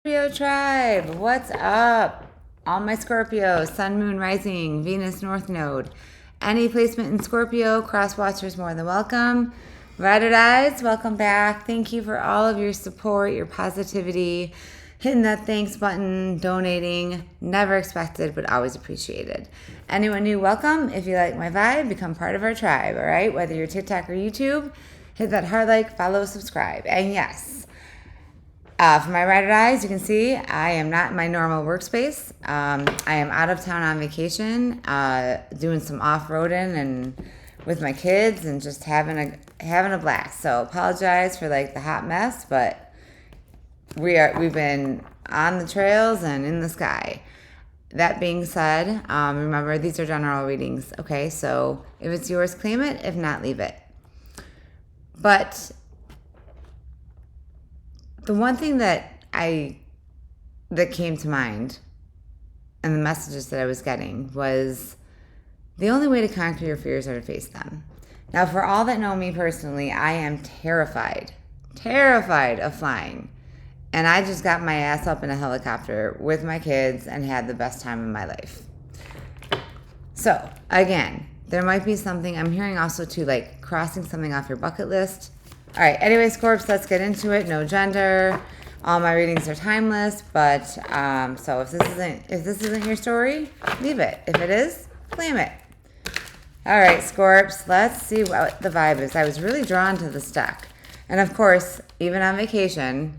Scorpio tribe, what's up? All my Scorpios, Sun, Moon, Rising, Venus, North Node. Any placement in Scorpio, cross watchers more than welcome. Ride or dies, welcome back. Thank you for all of your support, your positivity, hitting that thanks button, donating. Never expected, but always appreciated. Anyone new, welcome. If you like my vibe, become part of our tribe, all right? Whether you're TikTok or YouTube, hit that heart like, follow, subscribe. And yes, for my ride or dies, you can see I am not in my normal workspace. I am out of town on vacation, doing some off-roading and with my kids and just having a blast. So apologize for like the hot mess, but we've been on the trails and in the sky. That being said, remember these are general readings, okay? So if it's yours, claim it. If not, leave it. But the one thing that came to mind and the messages that I was getting was the only way to conquer your fears are to face them. Now, for all that know me personally, I am terrified of flying. And I just got my ass up in a helicopter with my kids and had the best time of my life. So, again, there might be something, I'm hearing also too, like crossing something off your bucket list. All right, anyway, Scorps, let's get into it. No gender. All my readings are timeless, but so if this isn't your story, leave it. If it is, claim it. All right, Scorps, let's see what the vibe is. I was really drawn to this deck. And of course, even on vacation,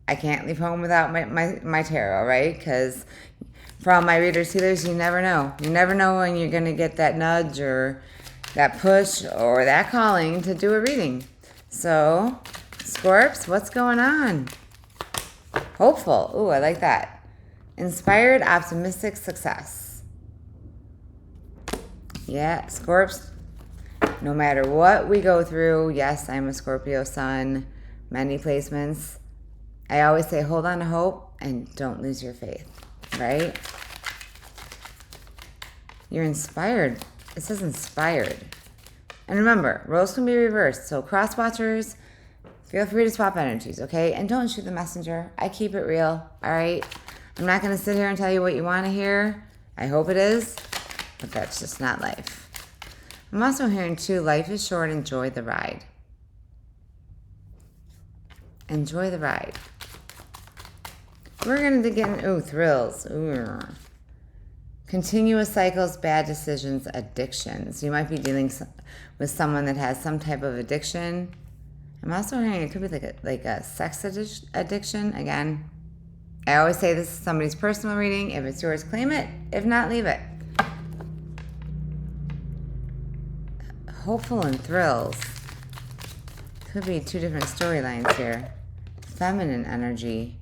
I can't leave home without my tarot, right? Because for all my readers, healers, you never know. You never know when you're going to get that nudge or that push or that calling to do a reading. So, Scorps, what's going on? Hopeful. Ooh, I like that. Inspired, optimistic, success. Yeah, Scorps, no matter what we go through, yes, I'm a Scorpio sun, many placements. I always say hold on to hope and don't lose your faith, right? You're inspired. It says inspired. And remember, roles can be reversed. So cross watchers, feel free to swap energies, okay? And don't shoot the messenger. I keep it real, all right? I'm not going to sit here and tell you what you want to hear. I hope it is, but that's just not life. I'm also hearing too, life is short, enjoy the ride. Enjoy the ride. We're going to get in, thrills. Ooh. Continuous cycles, bad decisions, addictions. You might be dealing with someone that has some type of addiction. I'm also hearing it could be like a sex addiction. Again, I always say this is somebody's personal reading. If it's yours, claim it. If not, leave it. Hopeful and thrills. Could be two different storylines here. Feminine energy.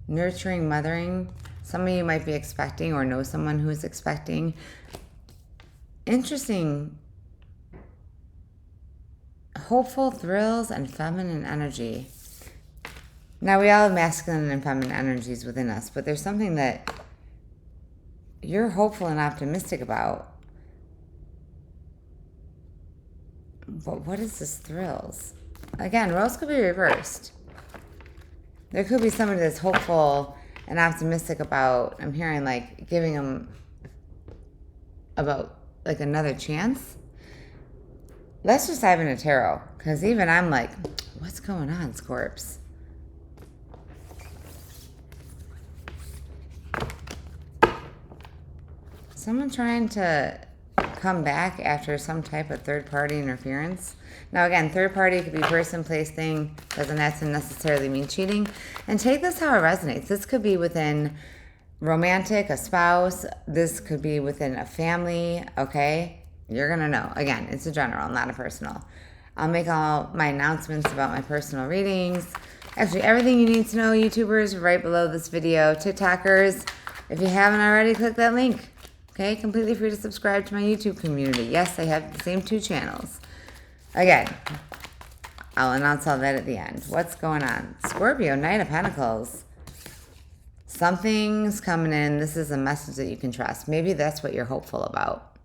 Nurturing, mothering. Some of you might be expecting or know someone who is expecting. Interesting. Hopeful, thrills, and feminine energy. Now, we all have masculine and feminine energies within us, but there's something that you're hopeful and optimistic about. But what is this thrills? Again, roles could be reversed. There could be somebody that's hopeful and optimistic about, I'm hearing like giving them about like another chance. Let's just dive into tarot, because even I'm like, what's going on, Scorps? Someone trying to come back after some type of third-party interference. Now, again, third-party could be person, place, thing. Doesn't have to necessarily mean cheating. And take this how it resonates. This could be within romantic, a spouse. This could be within a family, okay? You're going to know. Again, it's a general, not a personal. I'll make all my announcements about my personal readings. Actually, everything you need to know, YouTubers, right below this video. TikTokers, if you haven't already, click that link. Okay, completely free to subscribe to my YouTube community. Yes, I have the same 2 channels. Again, I'll announce all that at the end. What's going on? Scorpio, Knight of Pentacles. Something's coming in. This is a message that you can trust. Maybe that's what you're hopeful about.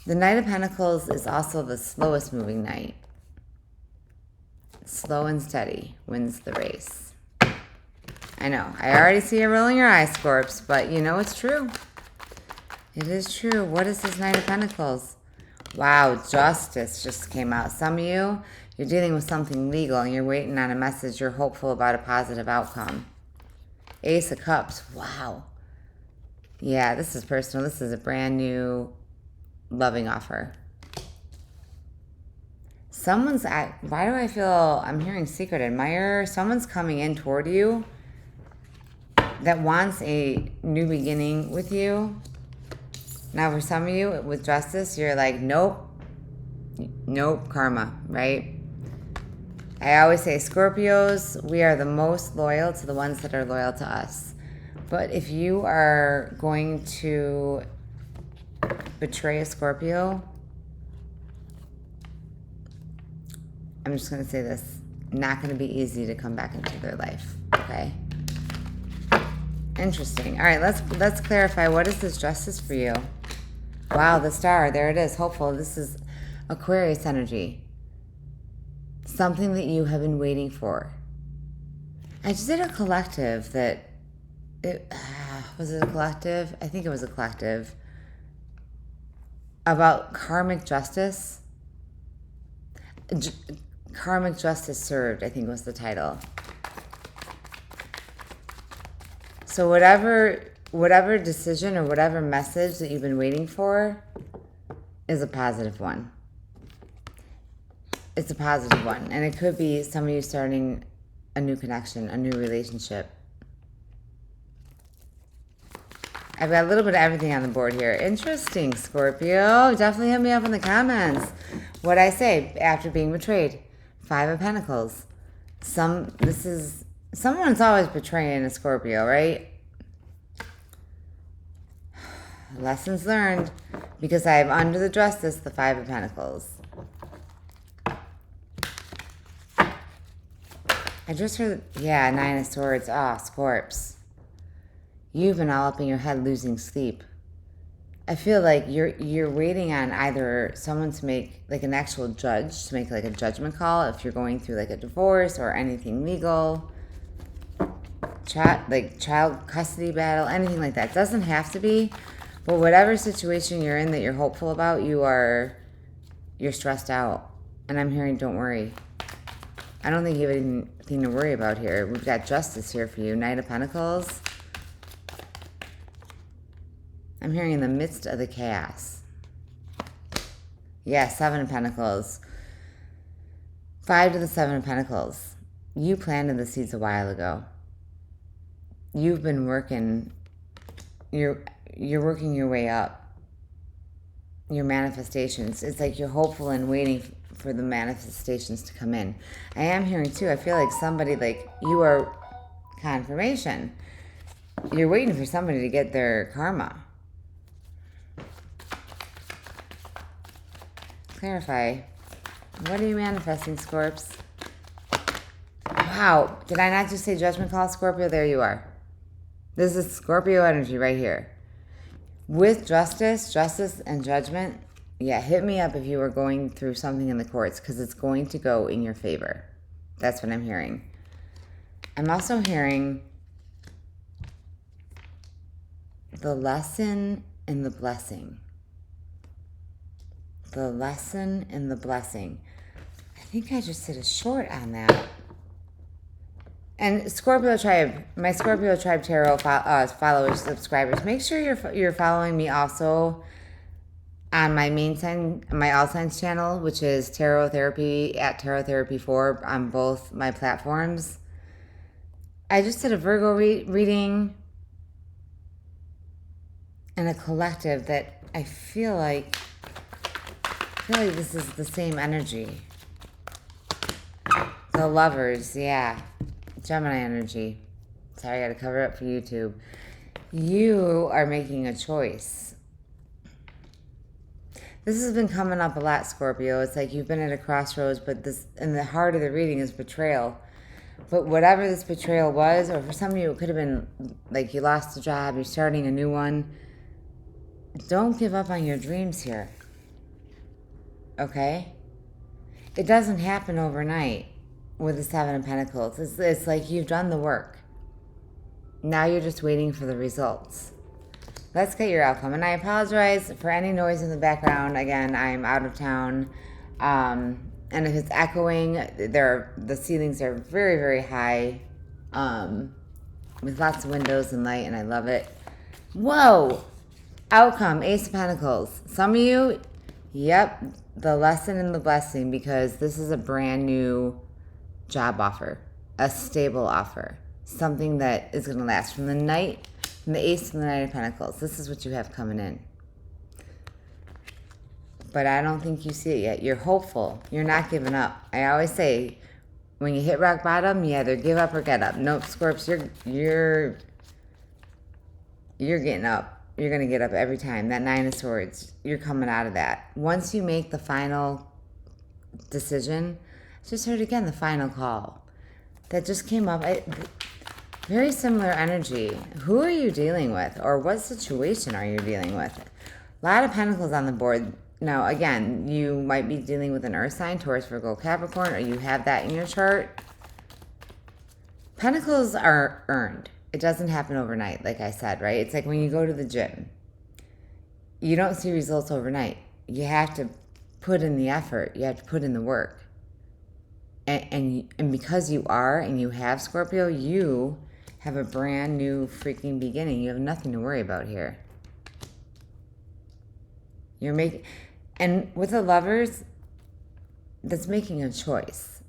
The Knight of Pentacles is also the slowest moving knight. Slow and steady wins the race. I know. I already see you rolling your eyes, Scorps, but you know it's true. It is true. What is this Knight of Pentacles? Wow, Justice just came out. Some of you, you're dealing with something legal and you're waiting on a message. You're hopeful about a positive outcome. Ace of Cups. Wow. Yeah, this is personal. This is a brand new loving offer. Someone's at, why do I feel I'm hearing secret admirer? Someone's coming in toward you that wants a new beginning with you. Now, for some of you with Justice, you're like, nope, nope, karma, right? I always say, Scorpios, we are the most loyal to the ones that are loyal to us. But if you are going to betray a Scorpio, I'm just going to say this, not going to be easy to come back into their life, okay? Interesting. All right, let's clarify. What is this Justice for you? Wow, the star. There it is. Hopeful. This is Aquarius energy. Something that you have been waiting for. I just did a collective that... was it a collective? I think it was a collective. About karmic justice. Karmic justice served, I think was the title. So whatever decision or whatever message that you've been waiting for is a positive one. It's a positive one. And it could be some of you starting a new connection, a new relationship. I've got a little bit of everything on the board here. Interesting, Scorpio. Definitely hit me up in the comments. What'd I say after being betrayed? 5 of Pentacles. Someone's always betraying a Scorpio, right? Lessons learned. Because I have under the Justice the 5 of Pentacles. I just heard, yeah, 9 of Swords. Ah, Scorps. You've been all up in your head losing sleep. I feel like you're waiting on either someone to make, like an actual judge, to make like a judgment call if you're going through like a divorce or anything legal. Child custody battle, anything like that. It doesn't have to be, but whatever situation you're in that you're hopeful about, you're stressed out. And I'm hearing, don't worry. I don't think you have anything to worry about here. We've got Justice here for you. Knight of Pentacles. I'm hearing in the midst of the chaos. Yeah, 7 of Pentacles. 5 to the 7 of Pentacles. You planted the seeds a while ago. You've been working. You're working your way up. Your manifestations. It's like you're hopeful and waiting for the manifestations to come in. I am hearing too, I feel like somebody, like you are confirmation. You're waiting for somebody to get their karma. Clarify. What are you manifesting, Scorps? Wow. Did I not just say judgment call, Scorpio? There you are. This is Scorpio energy right here. With justice and judgment, yeah, hit me up if you are going through something in the courts because it's going to go in your favor. That's what I'm hearing. I'm also hearing the lesson and the blessing. The lesson and the blessing. I think I just did a short on that. And Scorpio Tribe, my Scorpio Tribe Tarot followers, subscribers, make sure you're following me also on my main sign, my All Signs channel, which is Tarot Therapy at Tarot Therapy 4 on both my platforms. I just did a Virgo reading and a collective that I feel like this is the same energy. The Lovers, yeah. Gemini energy. Sorry, I got to cover up for YouTube. You are making a choice. This has been coming up a lot, Scorpio. It's like you've been at a crossroads, but this, in the heart of the reading is betrayal. But whatever this betrayal was, or for some of you, it could have been like you lost a job, you're starting a new one. Don't give up on your dreams here. Okay? It doesn't happen overnight with the 7 of Pentacles. It's like you've done the work. Now you're just waiting for the results. Let's get your outcome. And I apologize for any noise in the background. Again, I'm out of town. And if it's echoing, the ceilings are very, very high, with lots of windows and light, and I love it. Whoa! Outcome, Ace of Pentacles. Some of you, yep, the lesson and the blessing, because this is a brand new job offer, a stable offer, something that is going to last. From the Ace to the Knight of Pentacles, this is what you have coming in. But I don't think you see it yet. You're hopeful. You're not giving up. I always say, when you hit rock bottom, you either give up or get up. Nope, Scorps, you're getting up. You're going to get up every time. That Nine of Swords, you're coming out of that. Once you make the final decision, I just heard again the final call. That just came up. Very similar energy. Who are you dealing with? Or what situation are you dealing with? A lot of Pentacles on the board. Now, again, you might be dealing with an earth sign, Taurus, Virgo, Capricorn, or you have that in your chart. Pentacles are earned. It doesn't happen overnight, like I said, right? It's like when you go to the gym. You don't see results overnight. You have to put in the effort. You have to put in the work. And because you are and you have Scorpio, you have a brand new freaking beginning. You have nothing to worry about here. And with the Lovers, that's making a choice.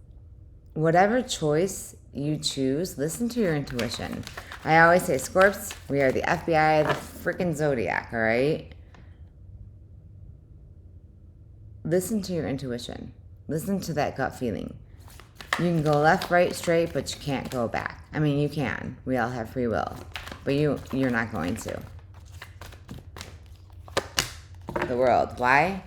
Whatever choice you choose, listen to your intuition. I always say, Scorps, we are the FBI of the freaking Zodiac, all right? Listen to your intuition. Listen to that gut feeling. You can go left, right, straight, but you can't go back. I mean, you can. We all have free will. But you're not going to. The World. Why?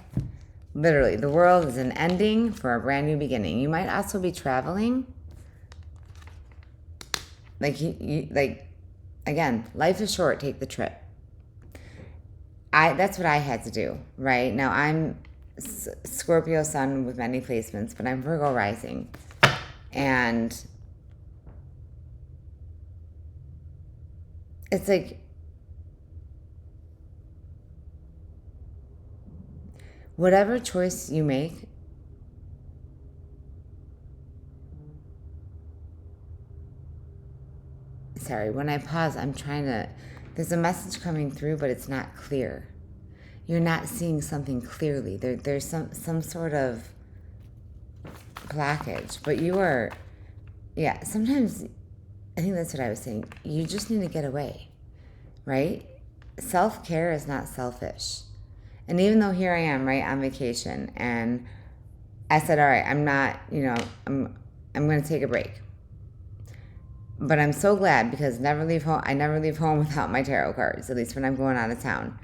Literally, the world is an ending for a brand new beginning. You might also be traveling. Like, again, life is short. Take the trip. That's what I had to do, right? Now, I'm Scorpio sun with many placements, but I'm Virgo rising. And it's like, whatever choice you make, sorry, when I pause, I'm trying to, there's a message coming through, but it's not clear. You're not seeing something clearly. There's some sort of blockage, but you are, yeah, sometimes, I think that's what I was saying. You just need to get away, right? Self-care is not selfish. And even though here I am, right, on vacation, and I said, all right, I'm not, I'm going to take a break. But I'm so glad, because I never leave home without my tarot cards, at least when I'm going out of town.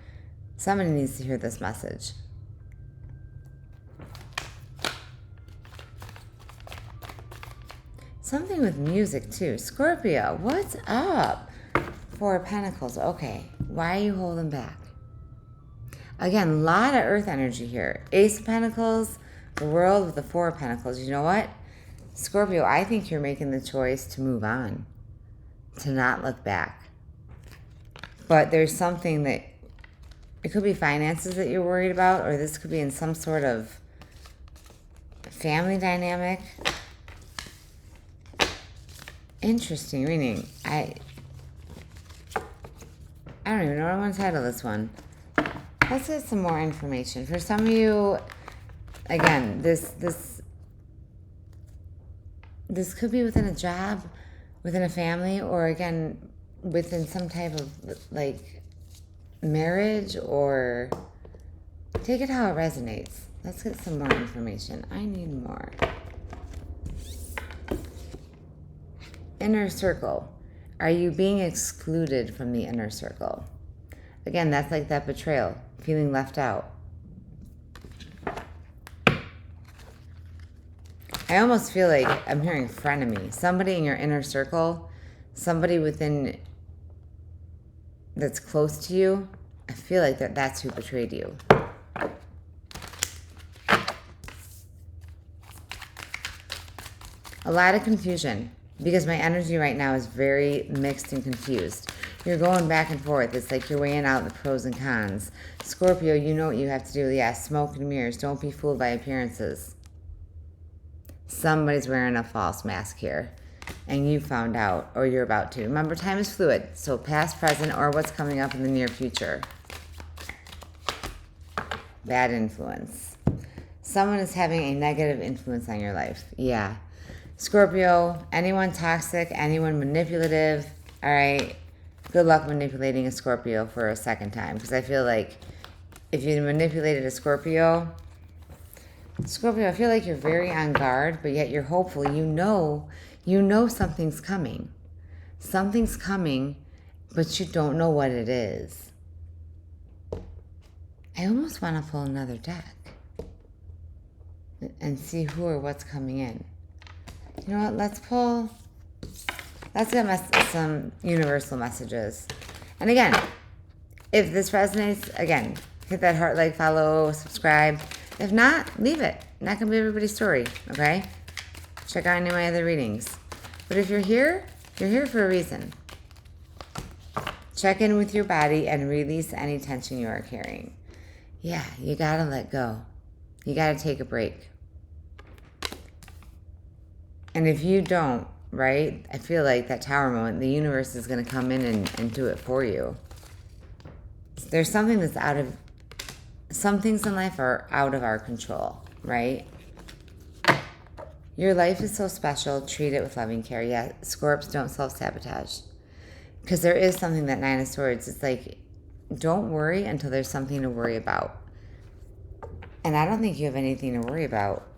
Somebody needs to hear this message. Something with music, too. Scorpio, what's up? Four of Pentacles. Okay, why are you holding back? Again, a lot of earth energy here. Ace of Pentacles, the World with the Four of Pentacles. You know what? Scorpio, I think you're making the choice to move on, to not look back. But there's something that, it could be finances that you're worried about, or this could be in some sort of family dynamic. Interesting reading. I don't even know what I want to title this one. Let's get some more information. For some of you, again, this could be within a job, within a family, or again, within some type of like marriage, or take it how it resonates. Let's get some more information. I need more. Inner circle. Are you being excluded from the inner circle? Again, that's like that betrayal, feeling left out. I almost feel like I'm hearing frenemy. Somebody in your inner circle, somebody within that's close to you, I feel like that's who betrayed you. A lot of confusion. because my energy right now is very mixed and confused. You're going back and forth. It's like you're weighing out the pros and cons. Scorpio, you know what you have to do. Yeah, smoke and mirrors. Don't be fooled by appearances. Somebody's wearing a false mask here, and you found out, or you're about to. Remember, time is fluid, so past, present, or what's coming up in the near future. Bad influence. Someone is having a negative influence on your life. Yeah. Scorpio, anyone toxic, anyone manipulative, all right, good luck manipulating a Scorpio for a second time. Because I feel like if you manipulated a Scorpio, I feel like you're very on guard, but yet you're hopeful. You know something's coming. Something's coming, but you don't know what it is. I almost want to pull another deck and see who or what's coming in. You know what? Let's get some universal messages. And again, if this resonates, again, hit that heart, like, follow, subscribe. If not, leave it. Not going to be everybody's story, okay? Check out any of my other readings. But if you're here for a reason. Check in with your body and release any tension you are carrying. Yeah, you got to let go. You got to take a break. And if you don't, right, I feel like that Tower moment, the universe is going to come in and do it for you. There's something that's some things in life are out of our control, right? Your life is so special. Treat it with loving care. Yeah, Scorps, don't self-sabotage. Because there is something, that Nine of Swords, it's like, don't worry until there's something to worry about. And I don't think you have anything to worry about.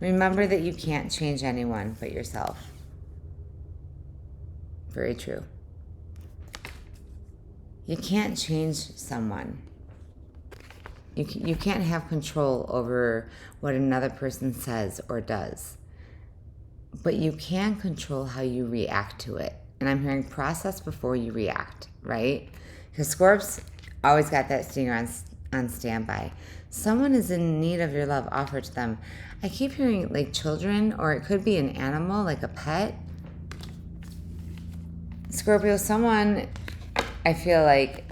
Remember that you can't change anyone but yourself. Very true. You can't change someone. You can't have control over what another person says or does. But you can control how you react to it. And I'm hearing process before you react, right? Because Scorps always got that stinger on standby. Someone is in need of your love, offer to them. I keep hearing like children, or it could be an animal, like a pet. Scorpio, someone I feel like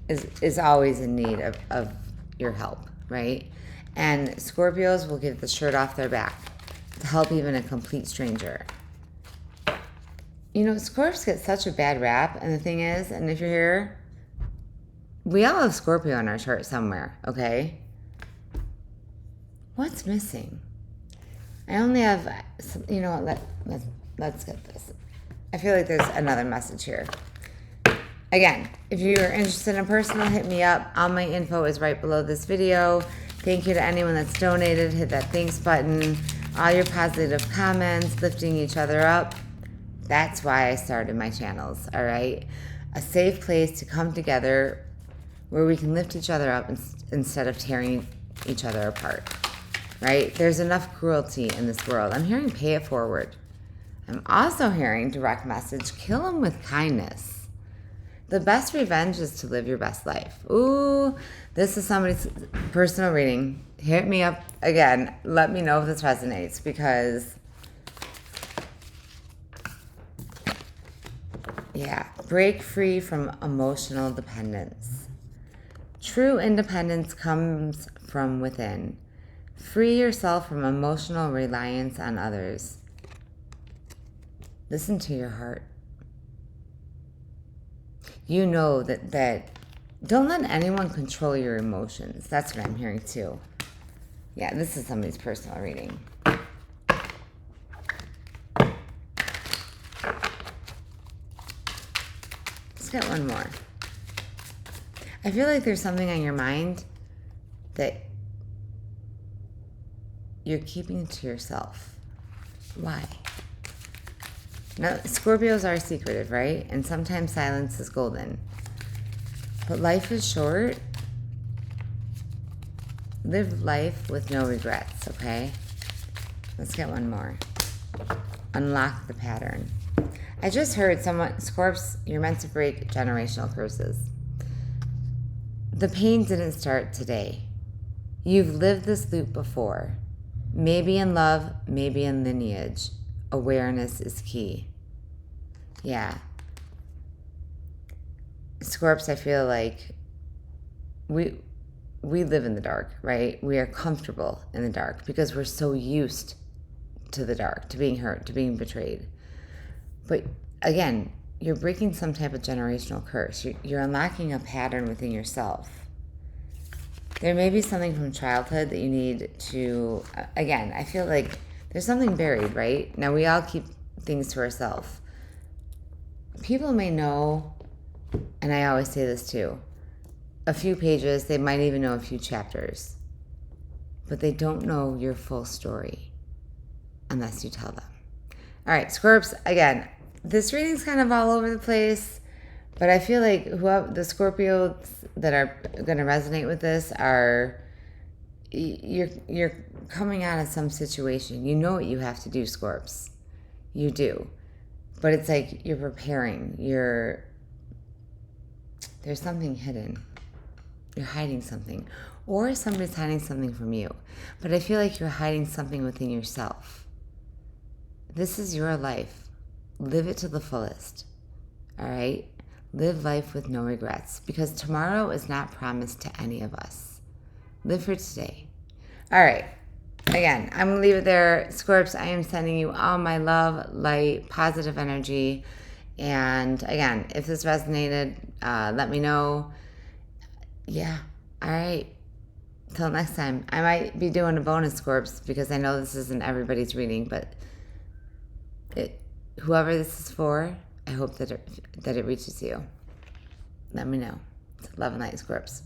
is always in need of your help, right? And Scorpios will give the shirt off their back to help even a complete stranger. You know, Scorpios get such a bad rap, and the thing is, and if you're here, we all have Scorpio on our chart somewhere, okay? What's missing? I only have, you know what, let's get this. I feel like there's another message here. Again, if you're interested in a personal, hit me up. All my info is right below this video. Thank you to anyone that's donated. Hit that thanks button. All your positive comments, lifting each other up. That's why I started my channels, all right? A safe place to come together where we can lift each other up instead of tearing each other apart, right? There's enough cruelty in this world. I'm hearing pay it forward. I'm also hearing direct message, kill them with kindness. The best revenge is to live your best life. Ooh, this is somebody's personal reading. Hit me up again. Let me know if this resonates, because yeah, break free from emotional dependence. True independence comes from within. Free yourself from emotional reliance on others. Listen to your heart. You know that don't let anyone control your emotions. That's what I'm hearing too. Yeah, this is somebody's personal reading. Let's get one more. I feel like there's something on your mind that you're keeping to yourself. Why? Now, Scorpios are secretive, right? And sometimes silence is golden. But life is short. Live life with no regrets, okay? Let's get one more. Unlock the pattern. I just heard Scorps, you're meant to break generational curses. The pain didn't start today. You've lived this loop before. Maybe in love, maybe in lineage. Awareness is key. Yeah. Scorps, I feel like we live in the dark, right? We are comfortable in the dark because we're so used to the dark, to being hurt, to being betrayed. But again, you're breaking some type of generational curse. You're unlocking a pattern within yourself. There may be something from childhood that you need to, again, I feel like there's something buried, right? Now, we all keep things to ourselves. People may know, and I always say this too, a few pages, they might even know a few chapters, but they don't know your full story unless you tell them. All right, Scorps, again, this reading's kind of all over the place, but I feel like whoever the Scorpios that are going to resonate with this are, you're coming out of some situation. You know what you have to do, Scorps. You do. But it's like you're preparing. There's something hidden. You're hiding something. Or somebody's hiding something from you. But I feel like you're hiding something within yourself. This is your life. Live it to the fullest. All right? Live life with no regrets. Because tomorrow is not promised to any of us. Live for today. All right. Again, I'm going to leave it there. Scorps, I am sending you all my love, light, positive energy. And again, if this resonated, let me know. Yeah. All right. Till next time. I might be doing a bonus, Scorps, because I know this isn't everybody's reading, but whoever this is for, I hope that it reaches you. Let me know. Love and light, Scorps.